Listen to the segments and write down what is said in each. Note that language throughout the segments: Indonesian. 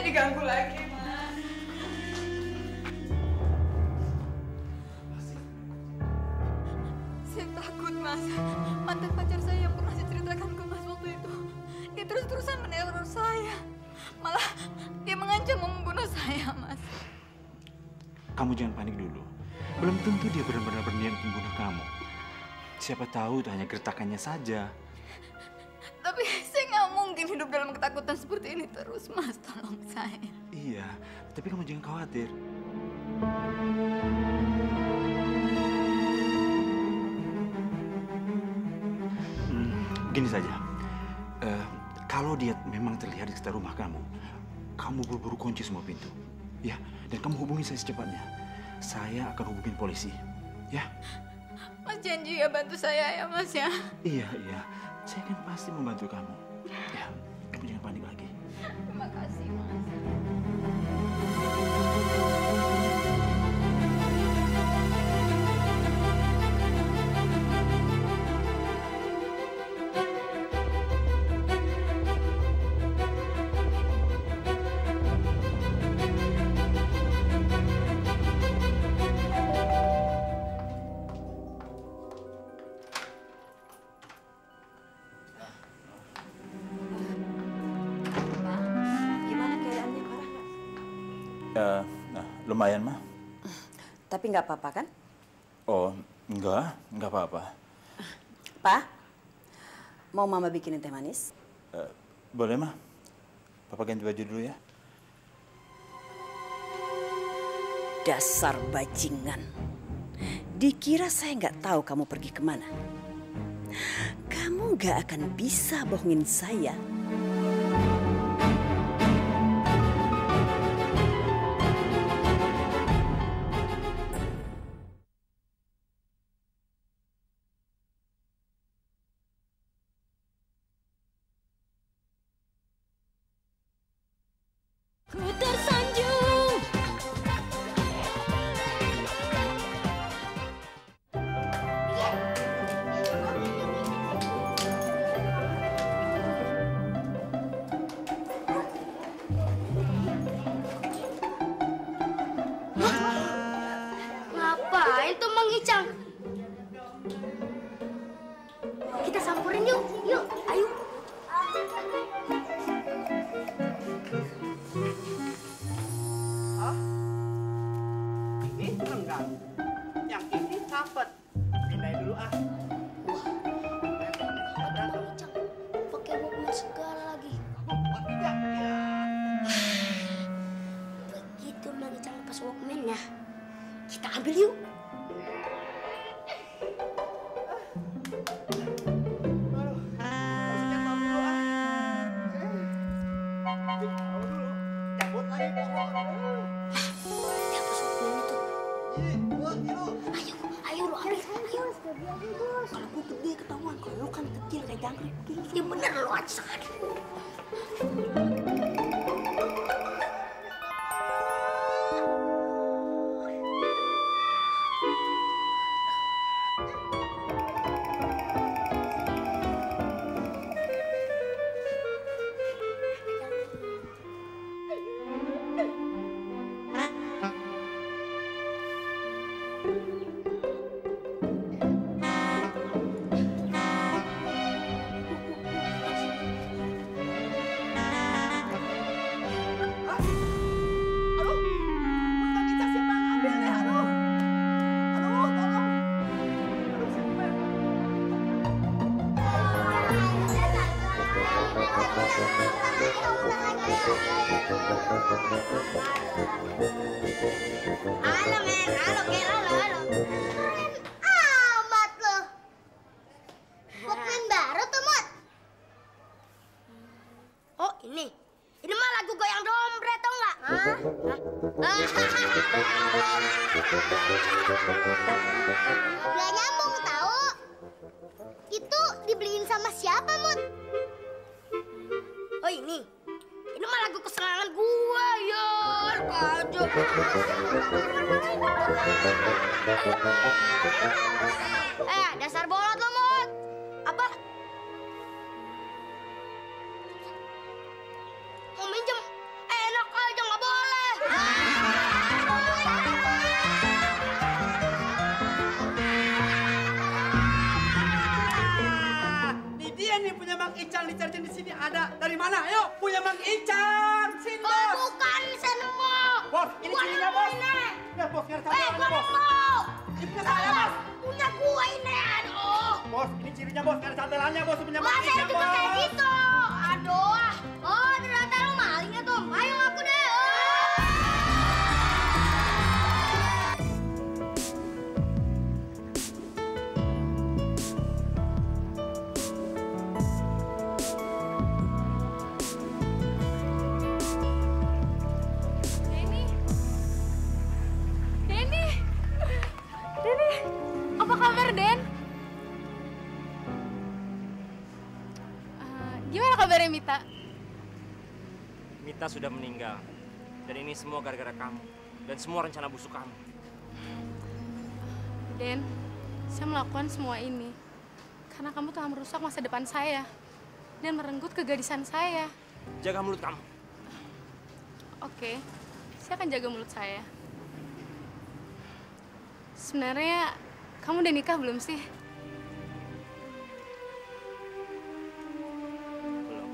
saya diganggu lagi, Mas. Saya takut, Mas. Mantan pacar saya yang pernah diceritakan ke Mas waktu itu, dia terus-terusan meneror saya. Malah dia mengancam mau membunuh saya, Mas. Kamu jangan panik dulu. Belum tentu dia benar-benar berniat membunuh kamu. Siapa tahu itu hanya gertakannya saja. Tapi saya nggak mungkin hidup dalam ketakutan seperti ini terus, Mas. Tolong saya. Iya, tapi kamu jangan khawatir. Gini saja, kalau dia memang terlihat di sekitar rumah kamu, kamu buru-buru kunci semua pintu, ya. Dan kamu hubungi saya secepatnya. Saya akan hubungin polisi, ya. Mas janji ya bantu saya ya, Mas ya. Iya, iya. Saya kan pasti membantu kamu. Ya, kamu jangan panik lagi. Terima kasih, Mas. Lumayan, Ma. Tapi nggak apa-apa kan? Oh, enggak apa-apa. Pak, mau Mama bikinin teh manis? Boleh, Ma. Papa ganti baju dulu ya. Dasar bajingan. Dikira saya nggak tahu kamu pergi kemana. Kamu nggak akan bisa bohongin saya. Ku tersanjung. Ngapain tuh Mang Icang? Kita samperin yuk, yuk, ayo. Ini renggang, yang ini rapet. Pindahin dulu ah. Wah, Mang Icang pakai Walkman segala lagi. Tidak, ya. Begitu Mang Icang lepas Walkman-nya, kita ambil yuk. Kalau gue gede ketahuan, kalau lu kan kecil kayak jangkrik. Ya bener lo aja. Halo men, halo Kel, halo. Amat lo. Walkman baru tuh, Mut. Oh, ini. Ini mah lagu goyang dompet, tau nggak? Gak nyambung, tahu? Itu dibeliin sama siapa, Mut? Oh, ini. Ini mah lagu kesenangan gua, ya. Aja. Dasar bolot lo, Mut. Apa? Mau minjem? Enak Ini punya Mang Ican dicariin di sini ada. Dari mana? Ayo, punya Mang Ican. Sini, Bos. Bukan, saya nemu. Bos, ini cirinya, Bos. Ya, Bos, biar saya Gua Bos. nemu. Ini punya saya, Bos. Punya gua ini, aduh. Bos, ini cirinya, Bos. Ada santelannya, Bos. Punya Mang Masa Ican, juga kayak Bos. gitu? Aduh. Oh, ternyata lu malingnya tuh. Ayo ngaku deh. Denny, apa kabar, Den? Gimana kabarnya Mita? Mita sudah meninggal. Dan ini semua gara-gara kamu. Dan semua rencana busuk kamu. Den, saya melakukan semua ini karena kamu telah merusak masa depan saya dan merenggut kegadisan saya. Jaga mulut kamu. Oke, saya akan jaga mulut saya. Sebenarnya, kamu udah nikah belum sih? Belum.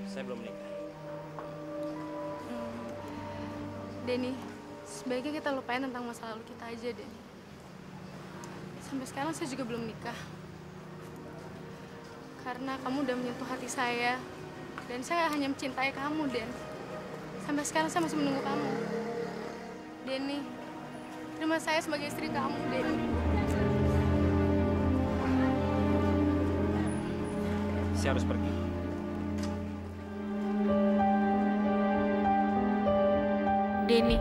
Saya belum menikah. Denny, sebaiknya kita lupain tentang masa lalu kita aja, Denny. Sampai sekarang saya juga belum nikah. Karena kamu udah menyentuh hati saya. Dan saya hanya mencintai kamu, Den. Sampai sekarang saya masih menunggu kamu. Denny, terima saya sebagai istri kamu, Denny. Saya harus pergi. Denny,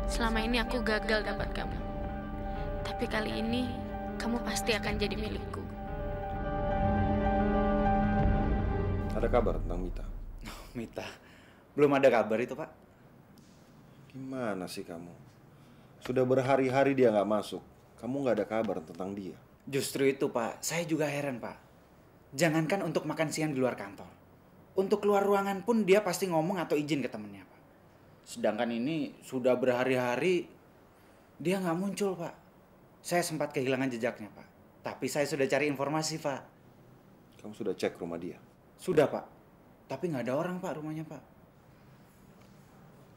selama ini aku gagal dapat kamu. Tapi kali ini, kamu pasti akan jadi milikku. Ada kabar tentang Mita? Mita, belum ada kabar itu, Pak. Gimana sih kamu? Sudah berhari-hari dia nggak masuk. Kamu nggak ada kabar tentang dia. Justru itu, Pak. Saya juga heran, Pak. Jangankan untuk makan siang di luar kantor. Untuk keluar ruangan pun dia pasti ngomong atau izin ke temennya, Pak. Sedangkan ini sudah berhari-hari dia nggak muncul, Pak. Saya sempat kehilangan jejaknya, Pak. Tapi saya sudah cari informasi, Pak. Kamu sudah cek rumah dia? Sudah, Pak. Tapi nggak ada orang, Pak, rumahnya, Pak.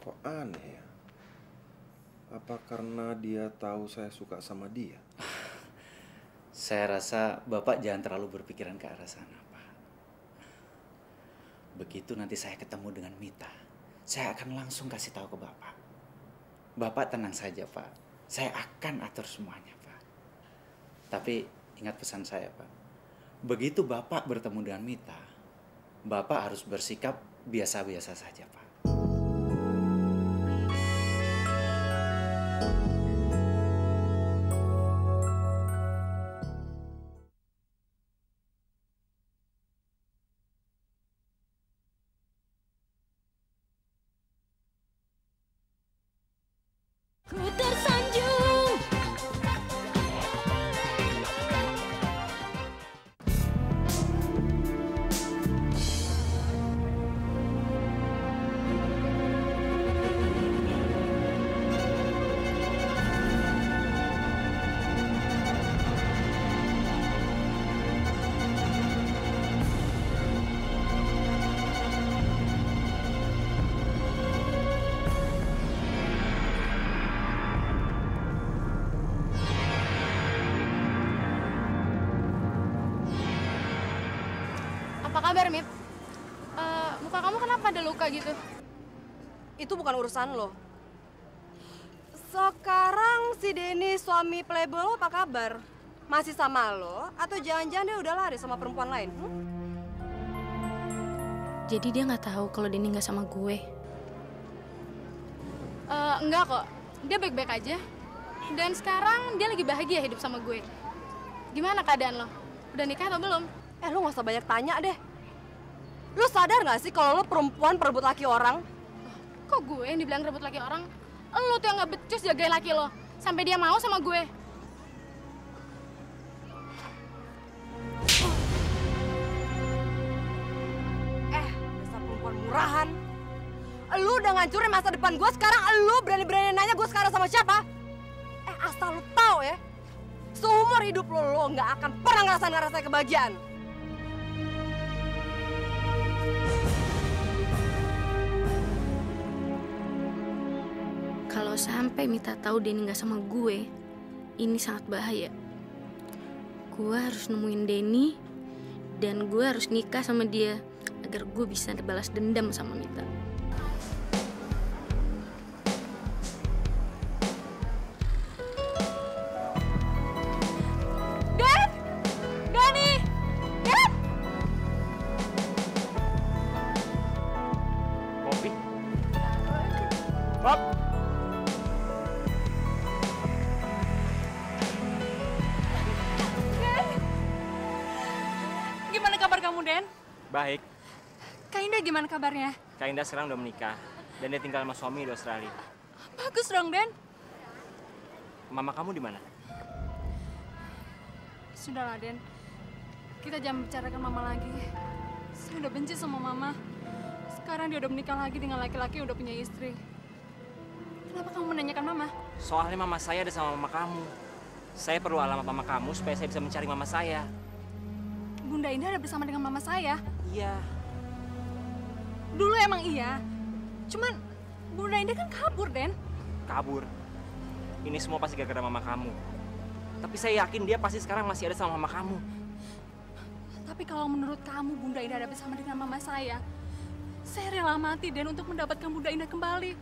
Kok aneh ya? Apa karena dia tahu saya suka sama dia? Saya rasa Bapak jangan terlalu berpikiran ke arah sana, Pak. Begitu nanti saya ketemu dengan Mita, saya akan langsung kasih tahu ke Bapak. Bapak tenang saja, Pak. Saya akan atur semuanya, Pak. Tapi ingat pesan saya, Pak. Begitu Bapak bertemu dengan Mita, Bapak harus bersikap biasa-biasa saja, Pak. Ku tersanjung. Apa kabar, Mit? Muka kamu kenapa ada luka gitu? Itu bukan urusan lo. Sekarang si Denny suami playboy lo apa kabar? Masih sama lo atau jangan-jangan dia udah lari sama perempuan lain? Jadi dia nggak tahu kalau Denny nggak sama gue. Enggak kok, dia baik-baik aja. Dan sekarang dia lagi bahagia hidup sama gue. Gimana keadaan lo? Udah nikah atau belum? Lo gak usah banyak tanya deh. Lo sadar gak sih kalau lo perempuan perebut laki orang? Kok gue yang dibilang rebut laki orang? Lo tuh yang gak becus jagain laki lo. Sampai dia mau sama gue. Dasar perempuan murahan. Lo udah ngancurin masa depan gue, sekarang lo berani-berani nanya gue sekarang sama siapa? Asal lo tahu ya, seumur hidup lo gak akan pernah ngerasain kebahagiaan. Kalau sampai Mita tahu Denny nggak sama gue, ini sangat bahaya. Gue harus nemuin Denny dan gue harus nikah sama dia agar gue bisa balas dendam sama Mita. Gimana kabar kamu, Den? Baik. Kak Indah gimana kabarnya? Kak Indah sekarang udah menikah dan dia tinggal sama suami di Australia. Bagus dong, Den. Mama kamu di mana? Sudahlah, Den. Kita jangan bicarakan Mama lagi. Saya udah benci sama Mama. Sekarang dia udah menikah lagi dengan laki-laki yang udah punya istri. Kenapa kamu menanyakan Mama? Soalnya mama saya ada sama mama kamu. Saya perlu alamat mama kamu supaya saya bisa mencari mama saya. Bunda Indah ada bersama dengan Mama saya. Iya. Dulu emang iya. Cuman Bunda Indah kan kabur, Den. Kabur? Ini semua pasti gara-gara mama kamu. Tapi saya yakin dia pasti sekarang masih ada sama mama kamu. Tapi kalau menurut kamu Bunda Indah ada bersama dengan Mama saya rela mati, Den, untuk mendapatkan Bunda Indah kembali.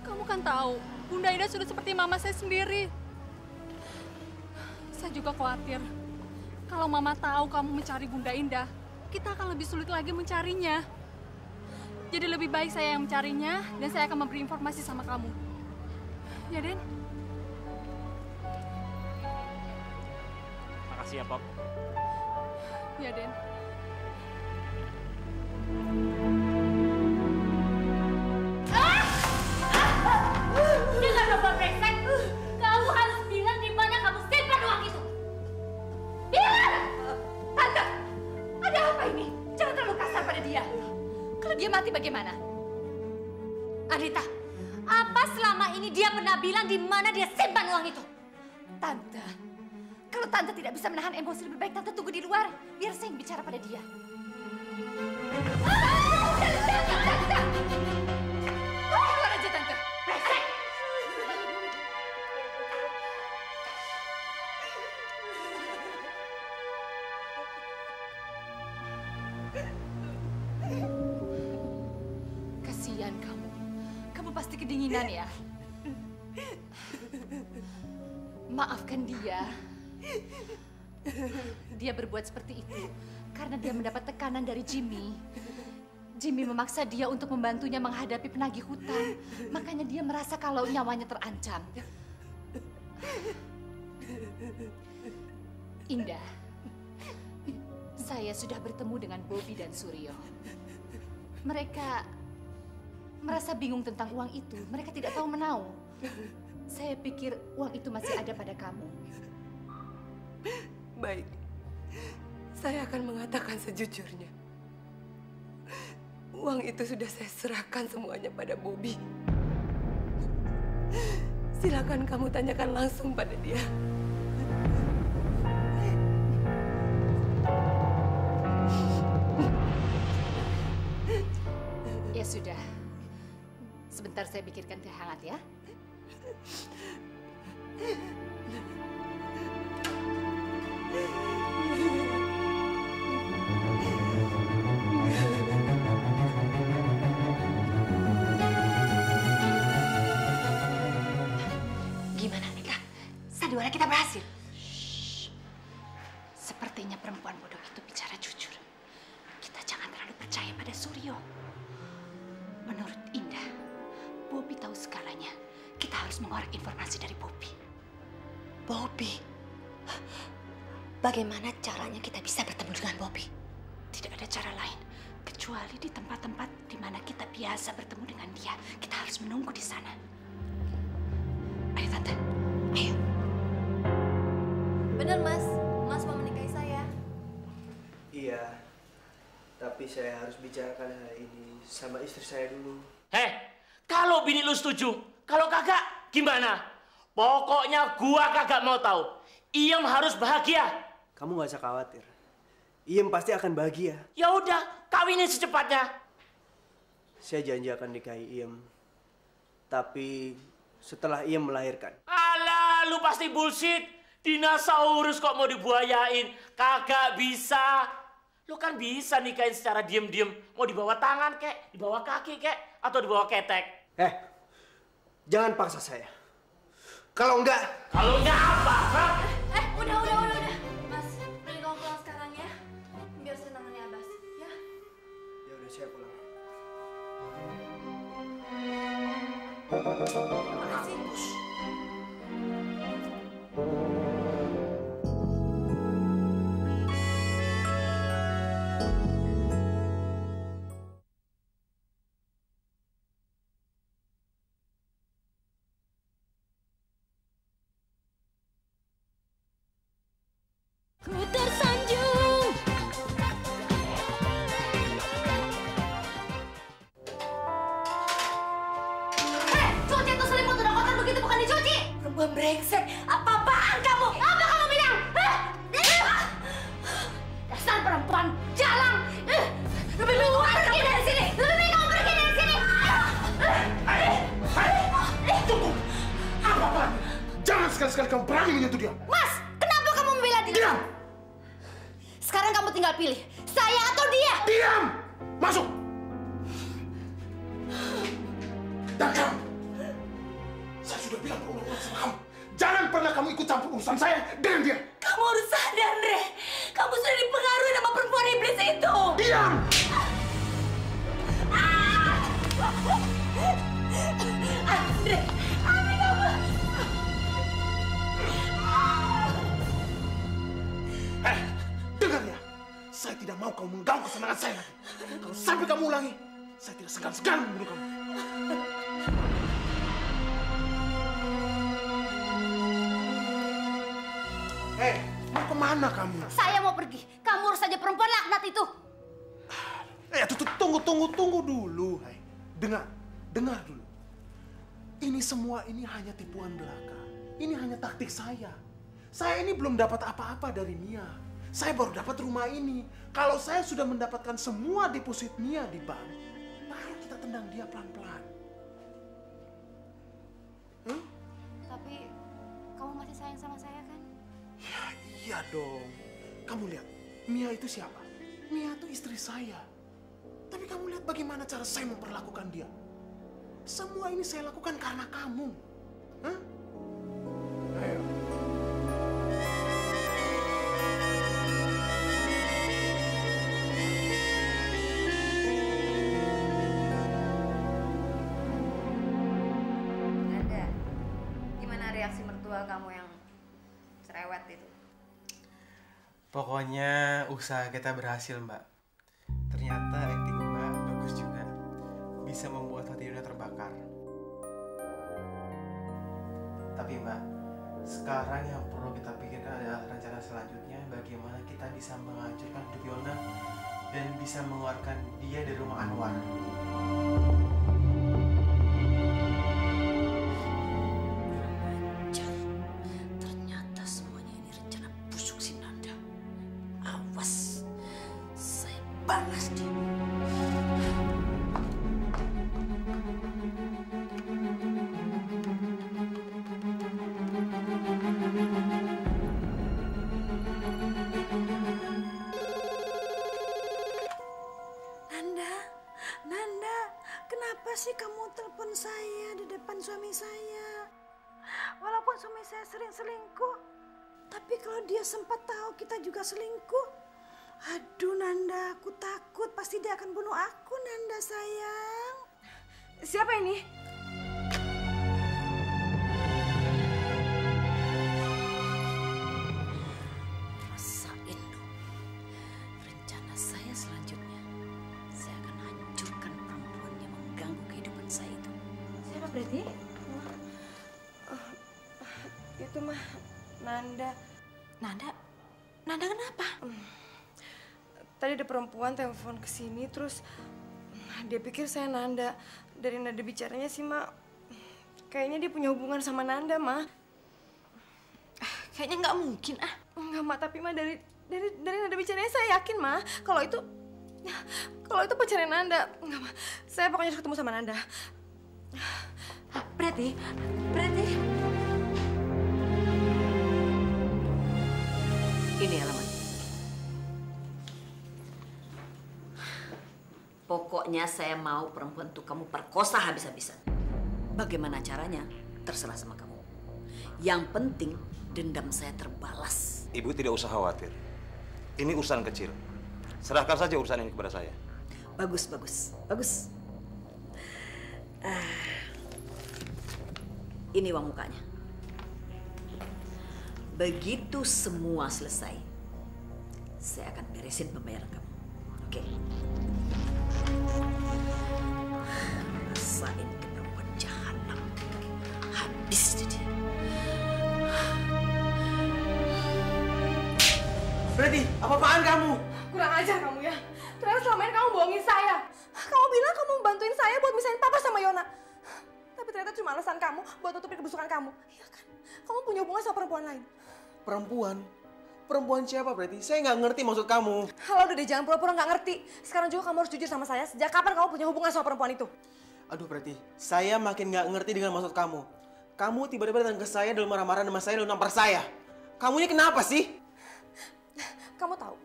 Kamu kan tahu, Bunda Indah sudah seperti mama saya sendiri. Saya juga khawatir. Kalau Mama tahu kamu mencari Bunda Indah, kita akan lebih sulit lagi mencarinya. Jadi lebih baik saya yang mencarinya, dan saya akan memberi informasi sama kamu. Ya, Den? Makasih ya, Pop. Ya, Den. Dengar perempuan brengsek, kamu harus bilang di mana kamu simpan uang itu. Bilang! Tante, ada apa ini? Jangan terlalu kasar pada dia. Kalau dia mati bagaimana? Anita, apa selama ini dia pernah bilang di mana dia simpan uang itu? Tante, kalau Tante tidak bisa menahan emosi, lebih baik Tante tunggu di luar. Biar saya yang bicara pada dia. Keluar aja, Tante. Brengsek! Kasihan kamu. Kamu pasti kedinginan ya. Maafkan dia. Dia berbuat seperti itu karena dia mendapat tekanan dari Jimmy. Jimmy memaksa dia untuk membantunya menghadapi penagih hutang. Makanya dia merasa kalau nyawanya terancam. Indah, saya sudah bertemu dengan Bobby dan Suryo. Mereka merasa bingung tentang uang itu. Mereka tidak tahu menau. Saya pikir uang itu masih ada pada kamu. Baik, saya akan mengatakan sejujurnya. Uang itu sudah saya serahkan semuanya pada Bobby. Silakan kamu tanyakan langsung pada dia. Ya sudah. Sebentar saya pikirkan teh hangat ya. Gimana, Nika? Sandiwara kita berhasil. Sepertinya perempuan bodoh itu bicara jujur. Kita jangan terlalu percaya pada Suryo. Menurut Indah, Bobby tahu segalanya. Kita harus mengorek informasi dari Bobby. Bobby? Bagaimana caranya kita bisa bertemu dengan Bobby? Tidak ada cara lain kecuali di tempat-tempat di mana kita biasa bertemu dengan dia. Kita harus menunggu di sana. Ayo, Tante. Ayo. Bener, Mas. Mas mau menikahi saya. Iya. Tapi saya harus bicarakan hal ini sama istri saya dulu. Kalau bini lu setuju, kalau kagak gimana? Pokoknya gua kagak mau tahu. Iem harus bahagia. Kamu gak usah khawatir. Iem pasti akan bahagia. Ya udah, kawinin secepatnya. Saya janji akan nikahi Iem. Tapi setelah ia melahirkan. Alah, lu pasti bullshit. Dinosaurus kok mau dibuayain? Kagak bisa. Lu kan bisa nikahin secara diem-diem. Mau di bawah tangan kek, di bawah kaki kek, atau di bawah ketek. Jangan paksa saya. Kalau enggak apa? Hah? Udah. Mas, mending kamu pulang sekarang ya. Biar saya nangani Abbas, ya. Ya udah, saya pulang. Makasih. Ku tersanjung. Cuci itu selimut udah kotor begitu bukan dicuci. Perempuan brengsek, apa-apaan kamu? Apa kamu bilang? Dasar perempuan jalang. Lebih baik kamu pergi dari sini. Tunggu. Apa-apaan? Jangan sekali-sekali kamu berani menyentuh dia. Mas, kenapa kamu membela dia? Diam! Sekarang kamu tinggal pilih, saya atau dia. Diam! Masuk! Dan kamu, saya sudah bilang berulang-ulang sama kamu, jangan pernah kamu ikut campur urusan saya dengan dia. Kamu harus sadar, Andre. Kamu sudah dipengaruhi sama perempuan iblis itu. Diam! Andre, Ami kamu. Dengar ya, saya tidak mau kamu mengganggu kesenangan saya lagi. Kalau sampai kamu ulangi, saya tidak segan-segan membunuh kamu. Mau kemana kamu? Saya mau pergi. Kamu urus saja perempuan laknat itu. Tunggu dulu. Dengar dulu. Ini semua ini hanya tipuan belaka. Ini hanya taktik saya. Saya ini belum dapat apa-apa dari Mia. Saya baru dapat rumah ini. Kalau saya sudah mendapatkan semua deposit Mia di bank, baru kita tendang dia pelan-pelan. Tapi kamu masih sayang sama saya kan? Ya iya dong. Kamu lihat, Mia itu siapa? Mia itu istri saya. Tapi kamu lihat bagaimana cara saya memperlakukan dia. Semua ini saya lakukan karena kamu. Ayo. Nanda, gimana reaksi mertua kamu yang cerewet itu? Pokoknya usaha kita berhasil, Mbak. Ternyata acting Mbak bagus juga. Bisa membuat hati Yuna terbakar. Tapi Mbak, sekarang yang perlu kita pikirkan adalah rencana selanjutnya. Bagaimana kita bisa menghancurkan hidup Yona dan bisa mengeluarkan dia dari rumah Anwar. Ternyata semuanya ini rencana busuk si Nanda. Awas, saya balas dia. Nanda, kenapa sih kamu telepon saya di depan suami saya? Walaupun suami saya sering selingkuh, tapi kalau dia sempat tahu kita juga selingkuh, aduh Nanda, aku takut pasti dia akan bunuh aku, Nanda sayang. Siapa ini? Rasain dong. Rencana saya selanjutnya, saya akan hancurkan perempuan yang mengganggu kehidupan saya itu. Siapa berarti? Itu mah Nanda. Nanda kenapa? Tadi ada perempuan telepon ke sini terus dia pikir saya Nanda. Dari nada bicaranya sih, Ma, kayaknya dia punya hubungan sama Nanda, Ma. Kayaknya nggak mungkin, Enggak, Ma, tapi Ma dari nada bicaranya saya yakin, Ma, kalau itu pacarnya Nanda. Enggak, Ma. Saya pokoknya harus ketemu sama Nanda. Preti. Ini alamat. Pokoknya saya mau perempuan itu kamu perkosa habis-habisan. Bagaimana caranya? Terserah sama kamu. Yang penting dendam saya terbalas. Ibu tidak usah khawatir. Ini urusan kecil. Serahkan saja urusan ini kepada saya. Bagus. Ini uang mukanya. Begitu semua selesai, saya akan beresin pembayaran kamu. Oke? Rasain itu perempuan jahanam. Habis dia. Preti, apa-apaan kamu? Kurang ajar kamu ya. Ternyata selama ini kamu bohongin saya. Kamu bilang kamu bantuin saya buat misahin Papa sama Yona. Tapi ternyata cuma alasan kamu buat tutupin kebusukan kamu. Iya kan? Kamu punya hubungan sama perempuan lain. Perempuan? Perempuan siapa, Preti? Saya nggak ngerti maksud kamu. Halo, udah deh, jangan pura-pura nggak ngerti. Sekarang juga kamu harus jujur sama saya. Sejak kapan kamu punya hubungan sama perempuan itu? Aduh, Preti. Saya makin nggak ngerti dengan maksud kamu. Kamu tiba-tiba datang ke saya dan marah-marah sama saya dan nampar saya. Kamu ini kenapa sih? Kamu tahu,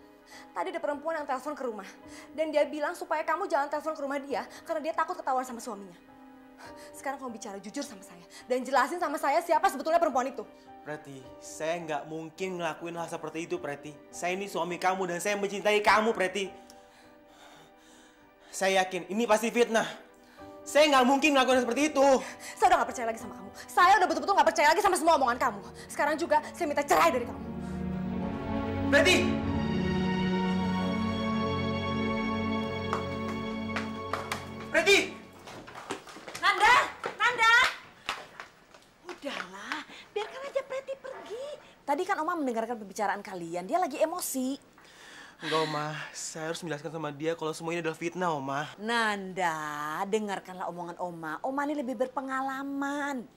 tadi ada perempuan yang telepon ke rumah. Dan dia bilang supaya kamu jangan telepon ke rumah dia karena dia takut ketahuan sama suaminya. Sekarang kamu bicara jujur sama saya. Dan jelasin sama saya siapa sebetulnya perempuan itu. Preti, saya nggak mungkin ngelakuin hal seperti itu, Preti. Saya ini suami kamu dan saya mencintai kamu, Preti. Saya yakin ini pasti fitnah. Saya nggak mungkin ngelakuin seperti itu. Saya udah nggak percaya lagi sama kamu. Saya udah betul-betul nggak percaya lagi sama semua omongan kamu. Sekarang juga saya minta cerai dari kamu. Preti! Preti! Nanda! Udahlah, biarkan aja Preti pergi. Tadi kan Oma mendengarkan pembicaraan kalian, dia lagi emosi. Enggak, Oma. Saya harus menjelaskan sama dia kalau semua ini adalah fitnah, Oma. Nanda, dengarkanlah omongan Oma. Oma ini lebih berpengalaman.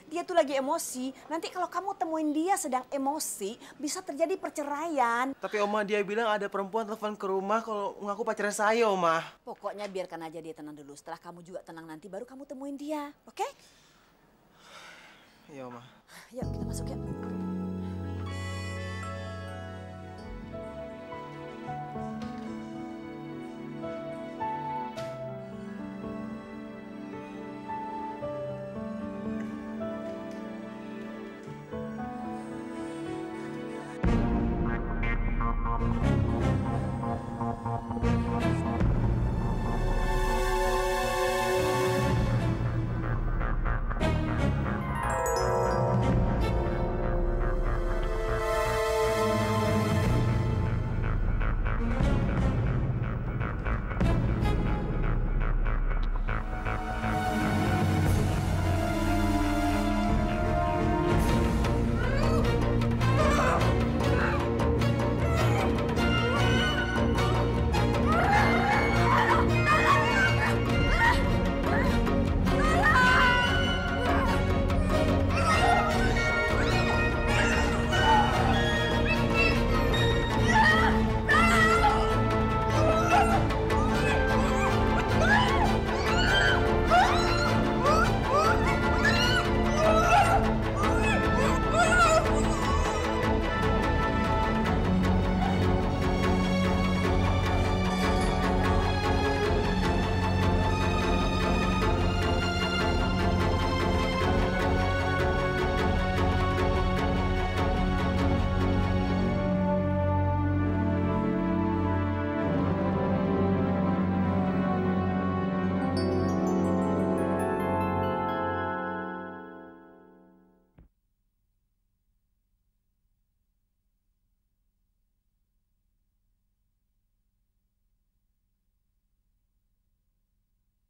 Dia tuh lagi emosi. Nanti kalau kamu temuin dia sedang emosi, bisa terjadi perceraian. Tapi Oma, dia bilang ada perempuan telepon ke rumah kalau ngaku pacar saya, Oma. Pokoknya biarkan aja dia tenang dulu. Setelah kamu juga tenang nanti baru kamu temuin dia, oke? Iya, Oma. Yuk, kita masuk yuk.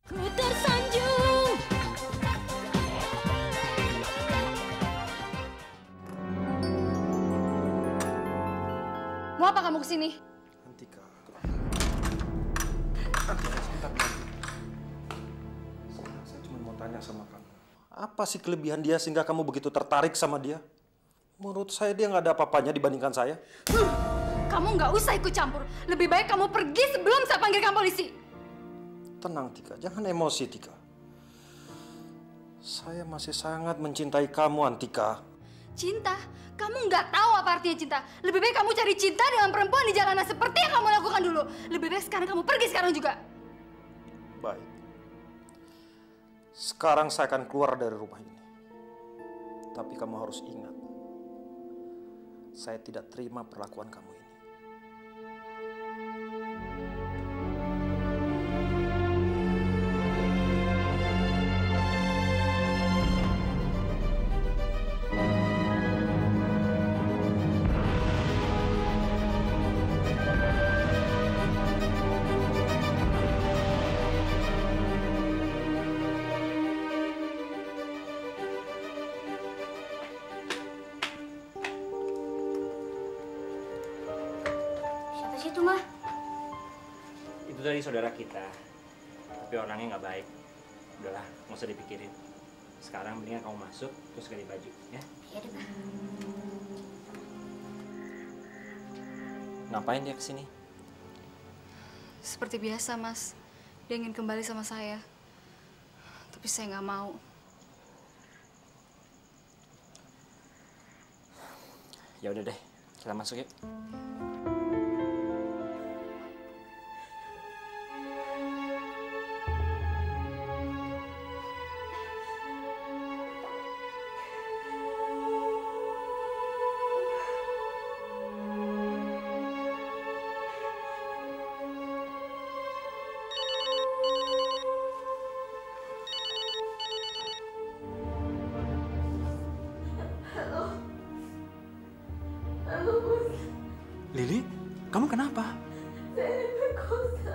Ku tersanjung. Mau apa kamu kesini? Antika. Sebentar. Saya cuma mau tanya sama kamu. Apa sih kelebihan dia sehingga kamu begitu tertarik sama dia? Menurut saya dia nggak ada apa-apanya dibandingkan saya. Kamu nggak usah ikut campur. Lebih baik kamu pergi sebelum saya panggilkan polisi. Tenang, Tika. Jangan emosi, Tika. Saya masih sangat mencintai kamu, Antika. Cinta? Kamu nggak tahu apa artinya cinta. Lebih baik kamu cari cinta dengan perempuan di jalanan seperti yang kamu lakukan dulu. Lebih baik sekarang kamu pergi sekarang juga. Baik. Sekarang saya akan keluar dari rumah ini. Tapi kamu harus ingat, saya tidak terima perlakuan kamu ini. Itu mah Itu dari saudara kita, tapi orangnya nggak baik. Udahlah, nggak usah dipikirin. Sekarang mendingan kamu masuk terus ganti baju, ya? Iya deh, Bang. Ngapain dia kesini? Seperti biasa, Mas. Dia ingin kembali sama saya. Tapi saya nggak mau. Ya udah deh, kita masuk yuk. Lili, kamu kenapa? Saya diperkosa.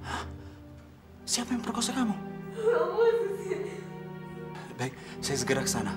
Hah? Siapa yang perkosa kamu? Kamu di sini. Baik, saya segera ke sana.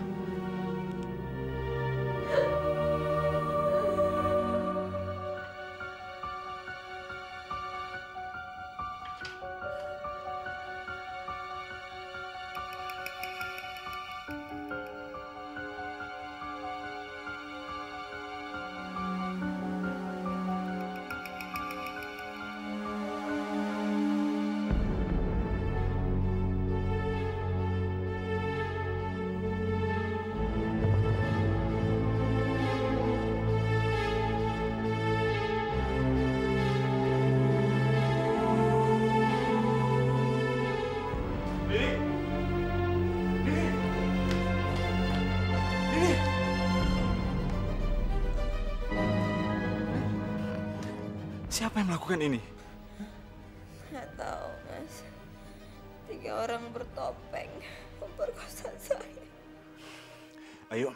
Siapa yang melakukan ini? Nggak tahu, Mas. 3 orang bertopeng memperkosa saya. Ayo,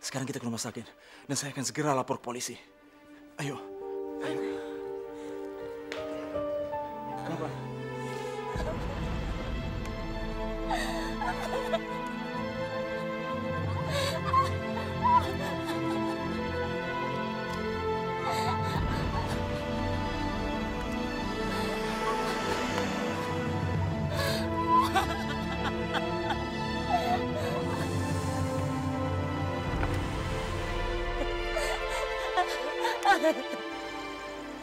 sekarang kita ke rumah sakit. Dan saya akan segera lapor ke polisi. Ayo. Ayo. Kenapa?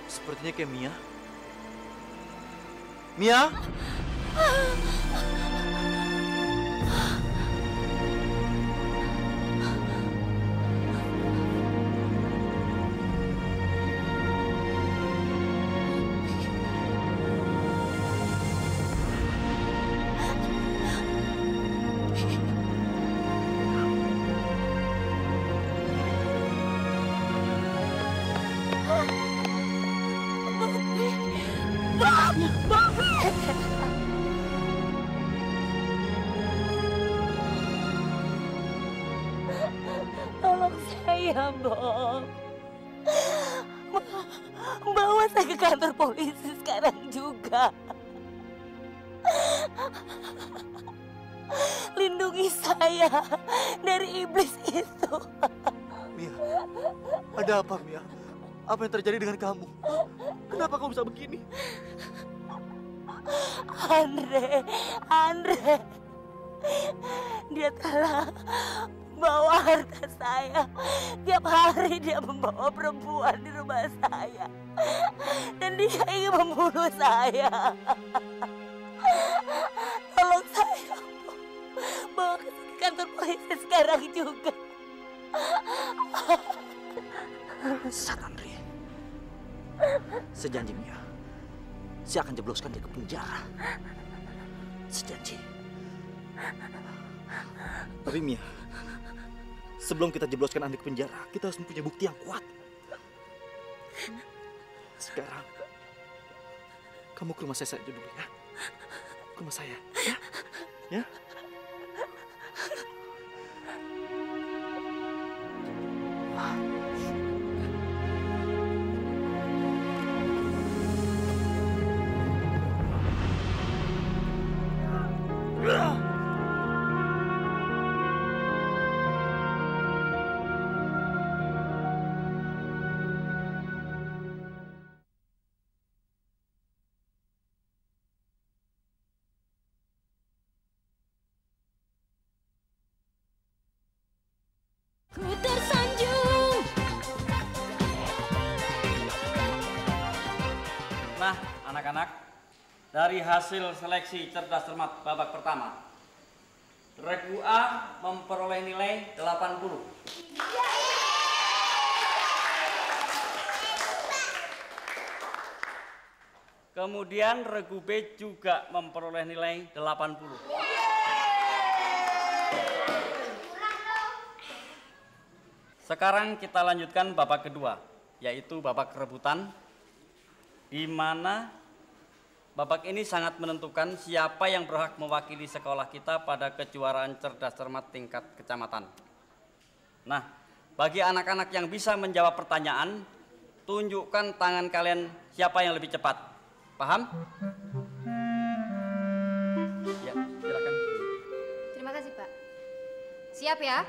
Sepertinya kayak Mia. Mia? Tolong saya, Bob. Bawa saya ke kantor polisi sekarang juga. Lindungi saya dari iblis itu. Mia, ada apa, Mia? Apa yang terjadi dengan kamu? Kenapa kamu bisa begini? Andre, dia telah bawa harta saya. Tiap hari dia membawa perempuan di rumah saya. Dan dia ingin membunuh saya. Tolong saya, kantor polisi sekarang juga. Sat Andri. Sejanji Mia, saya akan jebloskan dia ke penjara. Sejanji. Tapi Mia, sebelum kita jebloskan Andri ke penjara, kita harus mempunyai bukti yang kuat. Sekarang, kamu ke rumah saya saja dulu ya. Ke rumah saya, ya? Ya? Ku tersanjung. Nah, anak-anak, dari hasil seleksi cerdas cermat babak pertama, Regu A memperoleh nilai 80. Kemudian Regu B juga memperoleh nilai 80. Sekarang kita lanjutkan babak kedua, yaitu babak rebutan, di mana babak ini sangat menentukan siapa yang berhak mewakili sekolah kita pada kejuaraan cerdas cermat tingkat kecamatan. Nah, bagi anak-anak yang bisa menjawab pertanyaan, tunjukkan tangan kalian siapa yang lebih cepat. Paham? Ya, silakan. Terima kasih, Pak. Siap ya?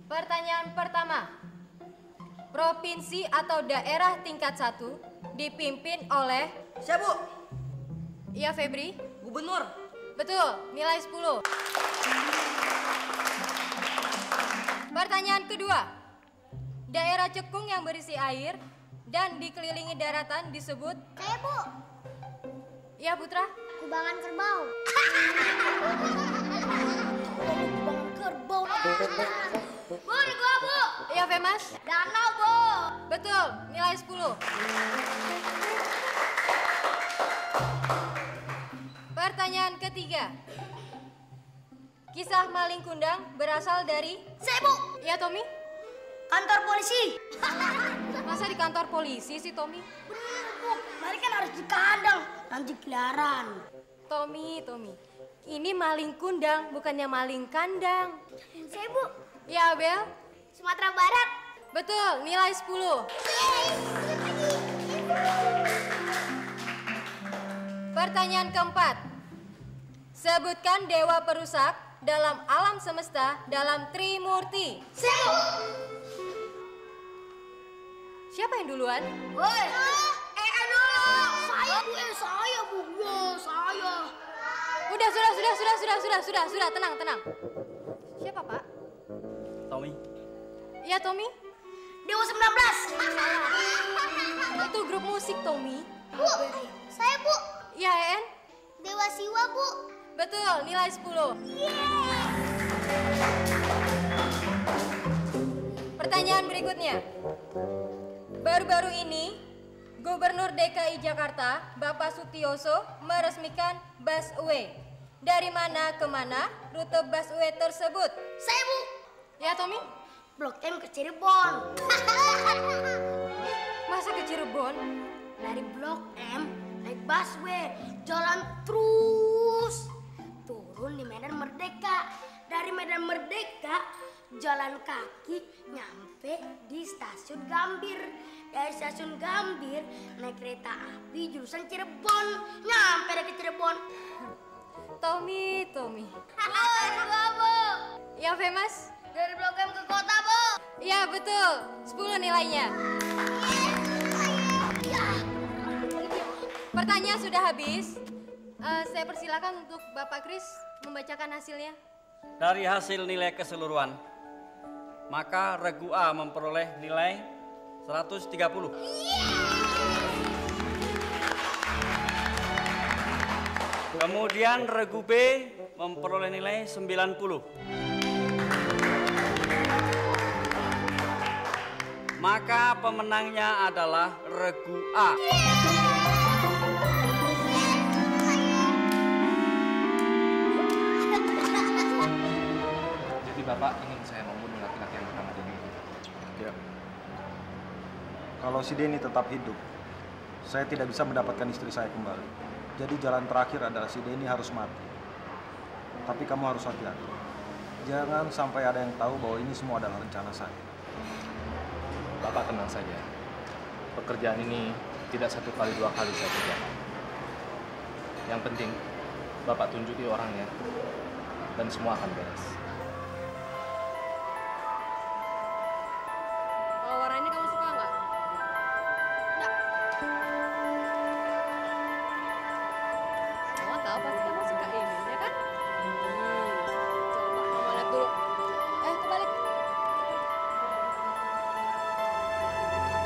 Pertanyaan pertama. Provinsi atau daerah tingkat 1 dipimpin oleh... Siapa, Bu? Iya, Febri. Gubernur. Betul, nilai 10. Pertanyaan kedua. Daerah cekung yang berisi air dan dikelilingi daratan disebut... Saya, Bu. Iya, Putra. Kubangan kerbau. Kubangan kerbau. Bu, di gua, Bu. Iya, Femas. Danau, Bu. Betul, nilai 10. Pertanyaan ketiga. Kisah maling kundang berasal dari... Saya, Bu. Iya, Tommy. Kantor polisi. Masa di kantor polisi sih, Tommy? Bener, Bu. Maling kan harus di kandang, nanti keliaran. Tommy. Ini maling kundang, bukannya maling kandang. Saya, Bu. Ya, Abel. Sumatera Barat. Betul, nilai 10. Pertanyaan keempat. Sebutkan dewa perusak dalam alam semesta dalam Trimurti. Saya, Bu. Siapa yang duluan? Woi. Dulu. Saya, Bu. Saya, Bu. Ya, saya. Udah, sudah. Tenang. Siapa, Pak? Tommy. Iya, Tommy. Dewa 19. Itu grup musik, Tommy. Bu, saya, Bu. Iya, En. Dewa Siwa, Bu. Betul, nilai 10. Pertanyaan berikutnya. Baru-baru ini, Gubernur DKI Jakarta, Bapak Sutioso, meresmikan busway. Dari mana ke mana rute busway tersebut? Saya, Bu. Ya, Tommy? Blok M ke Cirebon. Masa ke Cirebon? Dari Blok M naik busway, jalan terus turun di Medan Merdeka. Dari Medan Merdeka jalan kaki nyampe di Stasiun Gambir. Dari Stasiun Gambir naik kereta api jurusan Cirebon, nyampe deh ke Cirebon. Tommy. Bu. Ya, Femas? Dari Blok M ke kota, Bu. Iya, betul. 10 nilainya. Pertanyaan sudah habis. Saya persilakan untuk Bapak Kris membacakan hasilnya. Dari hasil nilai keseluruhan, maka Regu A memperoleh nilai 130. Kemudian Regu B memperoleh nilai 90. Maka pemenangnya adalah regu A. Jadi Bapak ingin saya membunuh laki-laki yang bernama Denny? Ya. Kalau si Denny tetap hidup, saya tidak bisa mendapatkan istri saya kembali. Jadi jalan terakhir adalah si Denny harus mati. Tapi kamu harus hati-hati. Jangan sampai ada yang tahu bahwa ini semua adalah rencana saya. Bapak tenang saja. Pekerjaan ini tidak 1 kali 2 kali saya kerjakan. Yang penting, Bapak tunjuki orangnya, dan semua akan beres. Kalau warna ini kamu suka nggak? Nggak. Mama tahu pasti kamu suka ini, ya kan? Coba Mama lihat dulu. Kebalik.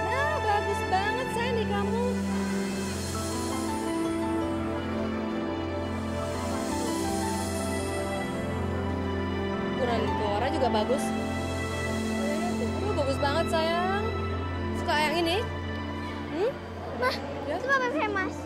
Nah, bagus banget saya nih kamu. Ukuran Cora juga bagus. Aduh, bagus banget sayang. Suka yang ini? Mah, itu Papa Mas.